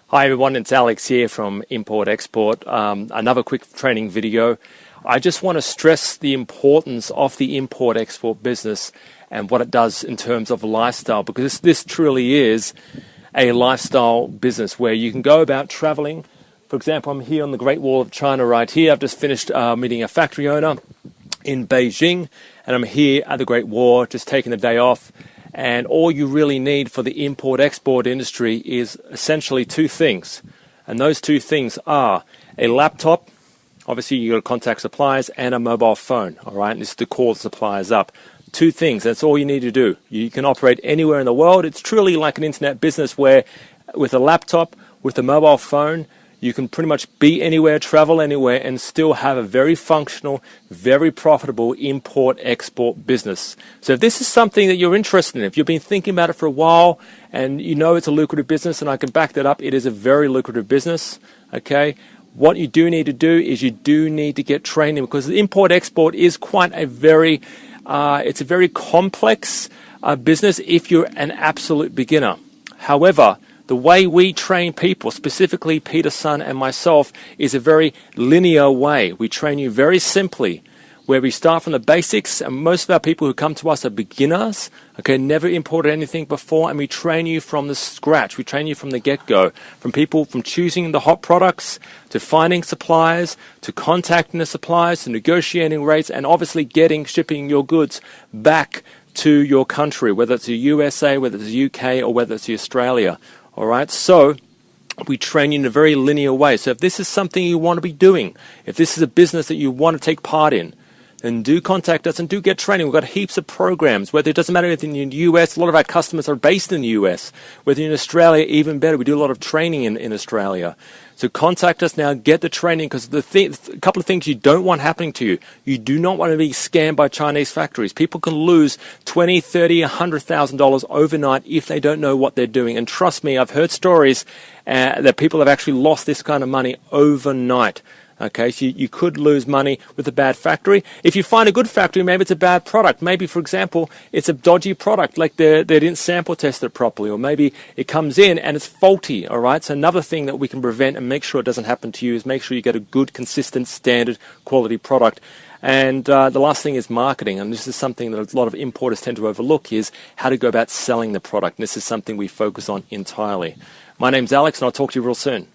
Hi everyone, it's Alex here from Import Export. Another quick training video. I just want to stress the importance of the import export business and what it does in terms of lifestyle, because this truly is a lifestyle business where you can go about traveling. For example, I'm here on the Great Wall of China right here. I've just finished meeting a factory owner in Beijing, and I'm here at the Great Wall just taking the day off. And all you really need for the import-export industry is essentially two things. And those two things are a laptop, obviously you've got to contact suppliers, and a mobile phone, all right? And this is to call the suppliers up. Two things, that's all you need to do. You can operate anywhere in the world. It's truly like an internet business where with a laptop, with a mobile phone, you can pretty much be anywhere, travel anywhere, and still have a very functional, very profitable import-export business. So if this is something that you're interested in, if you've been thinking about it for a while and you know it's a lucrative business, and I can back that up, it is a very lucrative business, okay? What you do need to do is you do need to get training, because the import-export is quite a very, it's a very complex business if you're an absolute beginner. However, the way we train people, specifically Peter Sun and myself, is a very linear way. We train you very simply, where we start from the basics, and most of our people who come to us are beginners, okay, never imported anything before, and we train you from the scratch. We train you from the get-go, from choosing the hot products, to finding suppliers, to contacting the suppliers, to negotiating rates, and obviously shipping your goods back to your country, whether it's the USA, whether it's the UK, or whether it's Australia. All right, so we train you in a very linear way. So if this is something you want to be doing, if this is a business that you want to take part in, then do contact us and do get training. We've got heaps of programs. Whether it doesn't matter if you're in the US, a lot of our customers are based in the US. Whether you're in Australia, even better. We do a lot of training in Australia. So contact us now, get the training, because a couple of things you don't want happening to you. You do not want to be scammed by Chinese factories. People can lose $20,000, $30,000, $100,000 overnight if they don't know what they're doing. And trust me, I've heard stories that people have actually lost this kind of money overnight. Okay, so you could lose money with a bad factory. If you find a good factory, maybe it's a bad product. Maybe, for example, it's a dodgy product, like they didn't sample test it properly, or maybe it comes in and it's faulty, all right? So another thing that we can prevent and make sure it doesn't happen to you is make sure you get a good, consistent, standard quality product. And the last thing is marketing, and this is something that a lot of importers tend to overlook, is how to go about selling the product. And this is something we focus on entirely. My name's Alex, and I'll talk to you real soon.